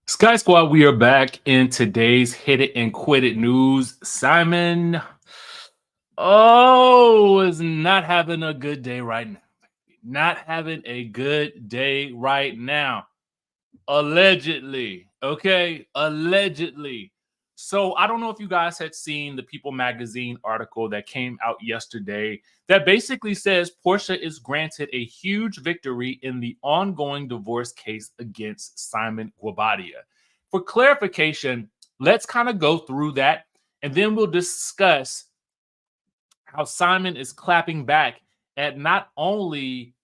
Sky Squad, we are back in today's Hit It and Quit It news. Simon, is not having a good day right now. Not having a good day right now. Allegedly. Okay. Allegedly. So I don't know if you guys had seen the People magazine article that came out yesterday that basically says Portia is granted a huge victory in the ongoing divorce case against Simon Guobadia. For clarification, let's kind of go through that and then we'll discuss how Simon is clapping back at not only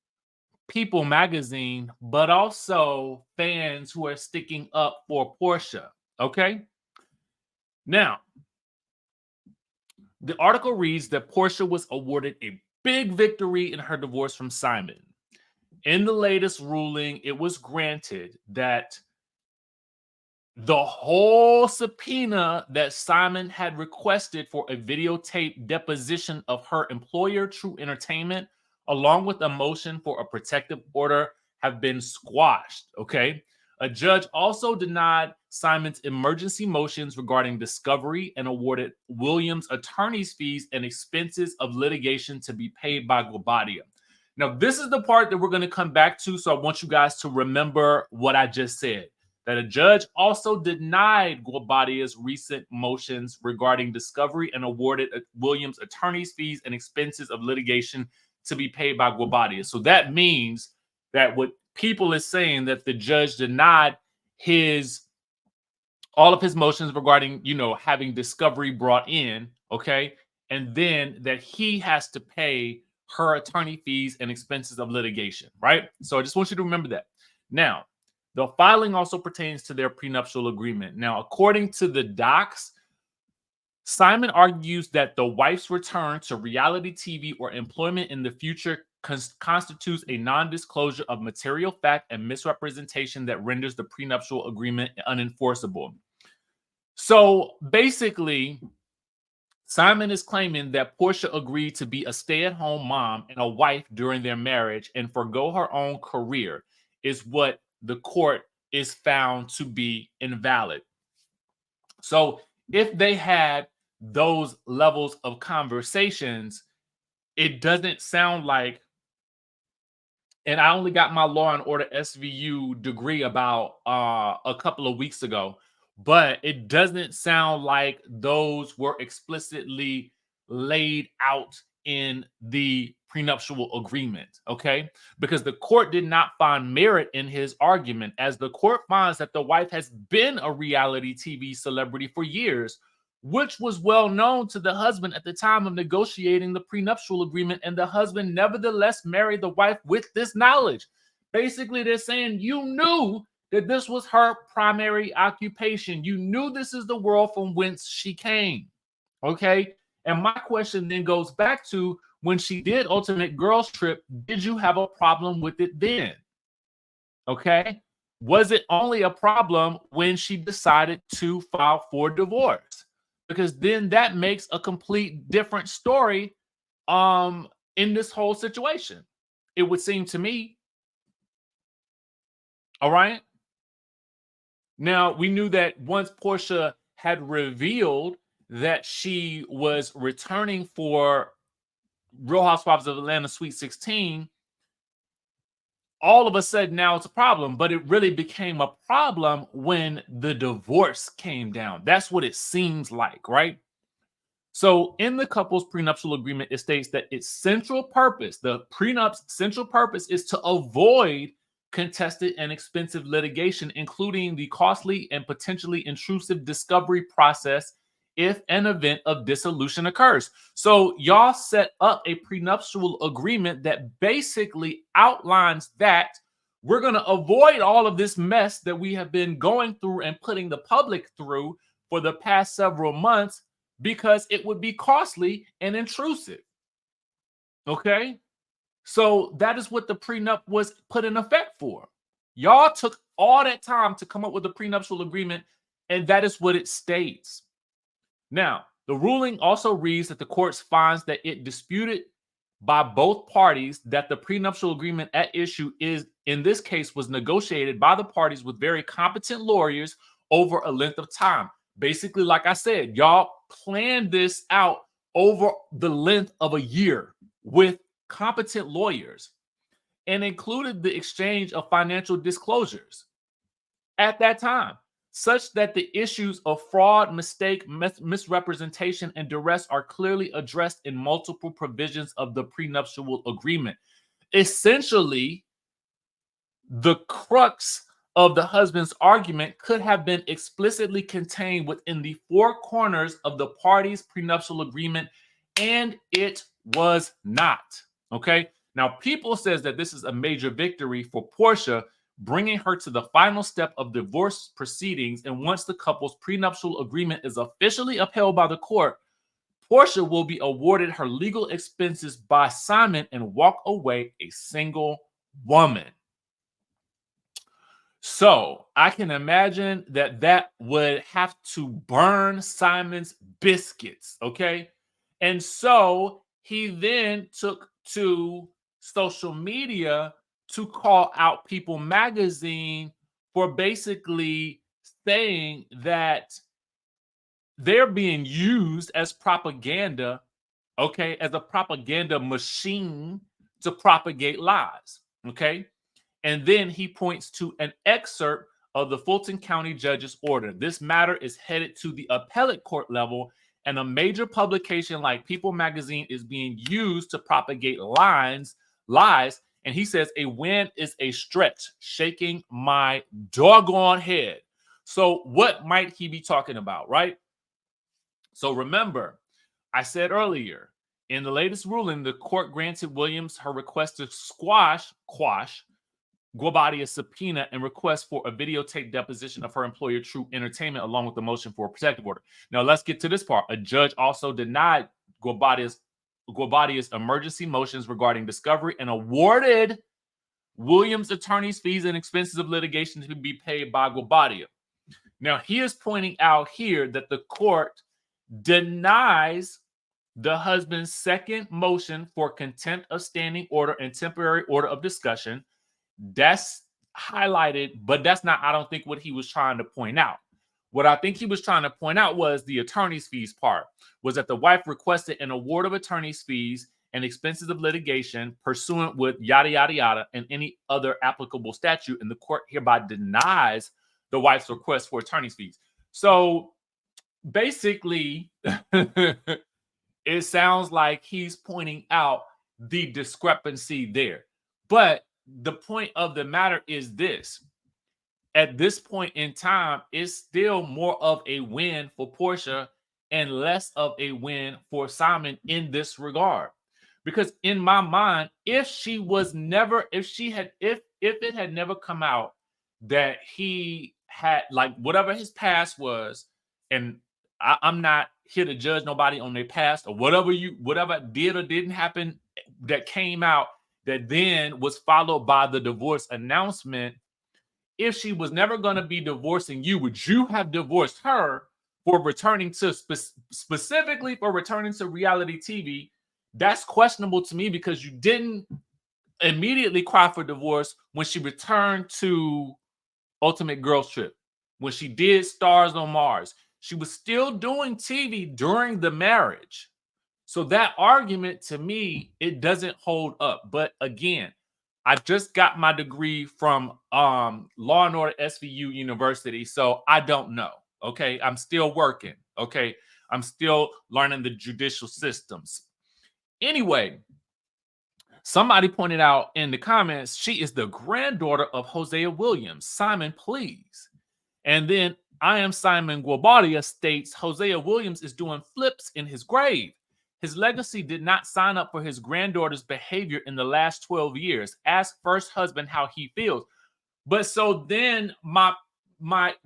People magazine, but also fans who are sticking up for Portia. Okay. Now, the article reads that Portia was awarded a big victory in her divorce from Simon. In the latest ruling, it was granted that the whole subpoena that Simon had requested for a videotape deposition of her employer, True Entertainment, along with a motion for a protective order, have been squashed. Okay. A judge also denied Simon's emergency motions regarding discovery and awarded Williams attorney's fees and expenses of litigation to be paid by Guobadia. Now, this is the part that we're going to come back to. So I want you guys to remember what I just said, that a judge also denied Guobadia's recent motions regarding discovery and awarded Williams attorney's fees and expenses of litigation to be paid by Guobadia. So that means that what People is saying that the judge denied all of his motions regarding, having discovery brought in, okay? And then that he has to pay her attorney fees and expenses of litigation, right? So I just want you to remember that. Now, the filing also pertains to their prenuptial agreement. Now, according to the docs, Simon argues that the wife's return to reality TV or employment in the future constitutes a non-disclosure of material fact and misrepresentation that renders the prenuptial agreement unenforceable. So basically, Simon is claiming that Portia agreed to be a stay-at-home mom and a wife during their marriage and forgo her own career, is what the court is found to be invalid. So if they had those levels of conversations, it doesn't sound like, and I only got my Law and Order SVU degree about a couple of weeks ago, but it doesn't sound like those were explicitly laid out in the prenuptial agreement, okay? Because the court did not find merit in his argument, as the court finds that the wife has been a reality TV celebrity for years, which was well known to the husband at the time of negotiating the prenuptial agreement, and the husband nevertheless married the wife with this knowledge. Basically, they're saying you knew that this was her primary occupation. You knew this is the world from whence she came. Okay. And my question then goes back to, when she did Ultimate Girls Trip, did you have a problem with it then? Okay. Was it only a problem when she decided to file for divorce? Because then that makes a complete different story in this whole situation, it would seem to me. All right. Now, we knew that once Portia had revealed that she was returning for Real Housewives of Atlanta Sweet 16, all of a sudden now it's a problem. But it really became a problem when the divorce came down. That's what it seems like, right? So in the couple's prenuptial agreement, it states that its central purpose, the prenup's central purpose, is to avoid contested and expensive litigation, including the costly and potentially intrusive discovery process if an event of dissolution occurs. So y'all set up a prenuptial agreement that basically outlines that we're going to avoid all of this mess that we have been going through and putting the public through for the past several months, because it would be costly and intrusive. Okay? So that is what the prenup was put in effect for. Y'all took all that time to come up with a prenuptial agreement, and that is what it states. Now, the ruling also reads that the court finds that it disputed by both parties that the prenuptial agreement at issue is in this case was negotiated by the parties with very competent lawyers over a length of time. Basically, like I said, y'all planned this out over the length of a year with competent lawyers and included the exchange of financial disclosures at that time, such that the issues of fraud, mistake, misrepresentation, and duress are clearly addressed in multiple provisions of the prenuptial agreement. Essentially, the crux of the husband's argument could have been explicitly contained within the four corners of the parties' prenuptial agreement, and it was not. Okay? Now, People says that this is a major victory for Porsha, bringing her to the final step of divorce proceedings, and once the couple's prenuptial agreement is officially upheld by the court, Porsha will be awarded her legal expenses by Simon and walk away a single woman. So I can imagine that would have to burn Simon's biscuits, okay? And so he then took to social media to call out People magazine for basically saying that they're being used as propaganda, okay, as a propaganda machine to propagate lies, okay? And then he points to an excerpt of the Fulton County judge's order. This matter is headed to the appellate court level, and a major publication like People magazine is being used to propagate lies. And he says, a win is a stretch, shaking my doggone head. So what might he be talking about, right? So remember, I said earlier, in the latest ruling, the court granted Williams her request to quash Guabadia's subpoena and request for a videotape deposition of her employer, True Entertainment, along with the motion for a protective order. Now, let's get to this part. A judge also denied Guabadia's emergency motions regarding discovery and awarded Williams' attorney's fees and expenses of litigation to be paid by Guabadia. Now, he is pointing out here that the court denies the husband's second motion for contempt of standing order and temporary order of discussion. That's highlighted, but that's not, I don't think, what he was trying to point out. What I think he was trying to point out was the attorney's fees part, was that the wife requested an award of attorney's fees and expenses of litigation pursuant with yada, yada, yada, and any other applicable statute, and the court hereby denies the wife's request for attorney's fees. So basically, it sounds like he's pointing out the discrepancy there. But the point of the matter is this. At this point in time, it's still more of a win for Porsha and less of a win for Simon in this regard. Because in my mind, if it had never come out that he had, like, whatever his past was, and I'm not here to judge nobody on their past or whatever did or didn't happen that came out that then was followed by the divorce announcement. If she was never going to be divorcing you, would you have divorced her for returning to specifically for returning to reality TV? That's questionable to me, because you didn't immediately cry for divorce when she returned to Ultimate Girls Trip, when she did Stars on Mars. She was still doing TV during the marriage. So that argument, to me, it doesn't hold up. But again, I just got my degree from Law and Order SVU University, so I don't know. Okay, I'm still working. Okay, I'm still learning the judicial systems. Anyway, somebody pointed out in the comments, she is the granddaughter of Hosea Williams. Simon, please. And then I Am Simon Guabadia states Hosea Williams is doing flips in his grave. His legacy did not sign up for his granddaughter's behavior in the last 12 years. Ask first husband how he feels. But so then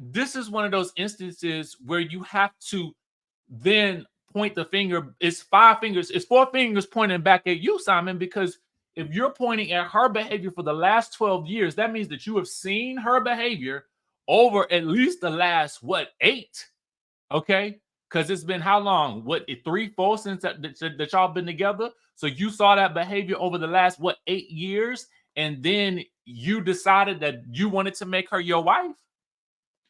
this is one of those instances where you have to then point the finger. It's 4 fingers pointing back at you, Simon, because if you're pointing at her behavior for the last 12 years, that means that you have seen her behavior over at least the last, 8? Okay? Because it's been how long? 3, 4 since that y'all been together? So you saw that behavior over the last, 8 years? And then you decided that you wanted to make her your wife.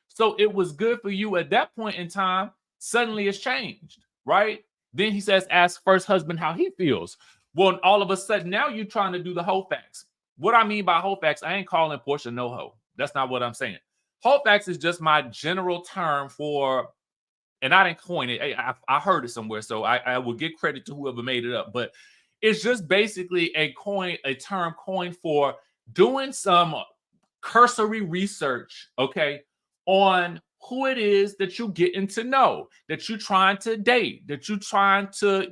So it was good for you at that point in time. Suddenly it's changed, right? Then he says, ask first husband how he feels. Well, all of a sudden now you're trying to do the whole facts. What I mean by whole facts, I ain't calling Portia no hoe. That's not what I'm saying. Whole facts is just my general term for, and I didn't coin it. I heard it somewhere, so I will give credit to whoever made it up. But it's just basically a term coined for doing some cursory research, okay, on who it is that you're getting to know, that you're trying to date, that you're trying to,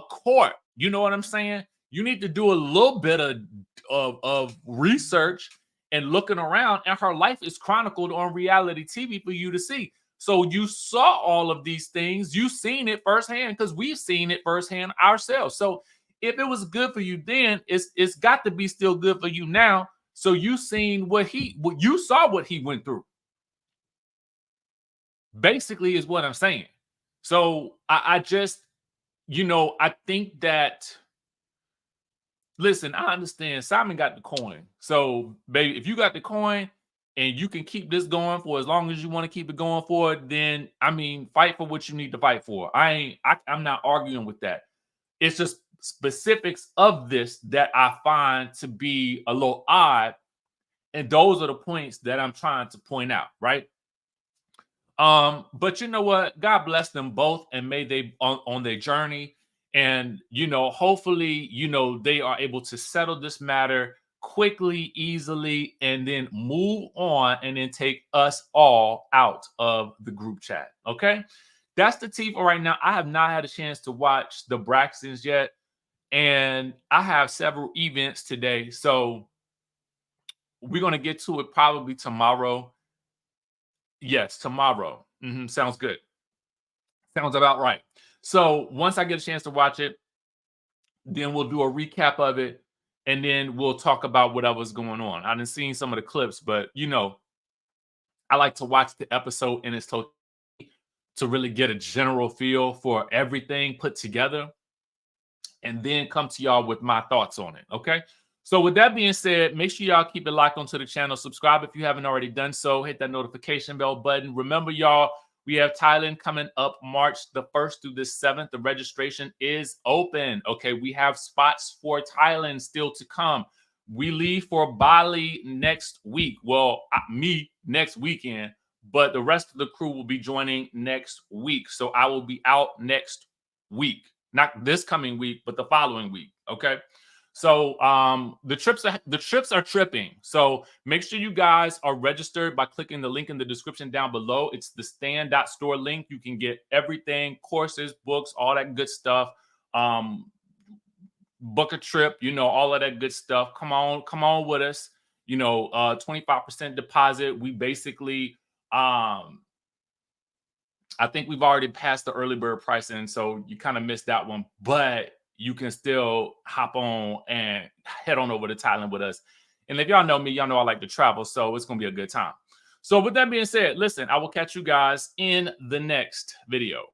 court. You know what I'm saying? You need to do a little bit of research and looking around, and her life is chronicled on reality TV for you to see. So you saw all of these things, you've seen it firsthand because we've seen it firsthand ourselves. So if it was good for you then, it's got to be still good for you now. So you seen what you saw what he went through. Basically, is what I'm saying. So I just, I think that, listen, I understand Simon got the coin. So, baby, if you got the coin and you can keep this going for as long as you want to keep it going for, then I mean, fight for what you need to fight for. I'm not arguing with that. It's just specifics of this that I find to be a little odd. And those are the points that I'm trying to point out, right? But you know what? God bless them both, and may they on their journey. And hopefully, they are able to settle this matter quickly, easily, and then move on and then take us all out of the group chat. Okay. That's the tea for right now. I have not had a chance to watch the Braxtons yet. And I have several events today. So we're going to get to it probably tomorrow. Yes, tomorrow. Sounds good. Sounds about right. So once I get a chance to watch it, then we'll do a recap of it. And then we'll talk about whatever's going on. I done seen some of the clips, but I like to watch the episode in its totality to really get a general feel for everything put together, and then come to y'all with my thoughts on it. Okay. So with that being said, make sure y'all keep it locked onto the channel. Subscribe if you haven't already done so. Hit that notification bell button. Remember, y'all, we have Thailand coming up March the 1st through the 7th. The registration is open. Okay. We have spots for Thailand still to come. We leave for Bali next week. Well, me next weekend, but the rest of the crew will be joining next week. So I will be out next week. Not this coming week, but the following week. Okay. So the trips are tripping. So make sure you guys are registered by clicking the link in the description down below. It's the stand.store link. You can get everything, courses, books, all that good stuff. Book a trip, all of that good stuff. Come on with us. 25% deposit. We basically I think we've already passed the early bird pricing, so you kind of missed that one, but you can still hop on and head on over to Thailand with us. And if y'all know me, y'all know I like to travel, so it's going to be a good time. So with that being said, listen, I will catch you guys in the next video.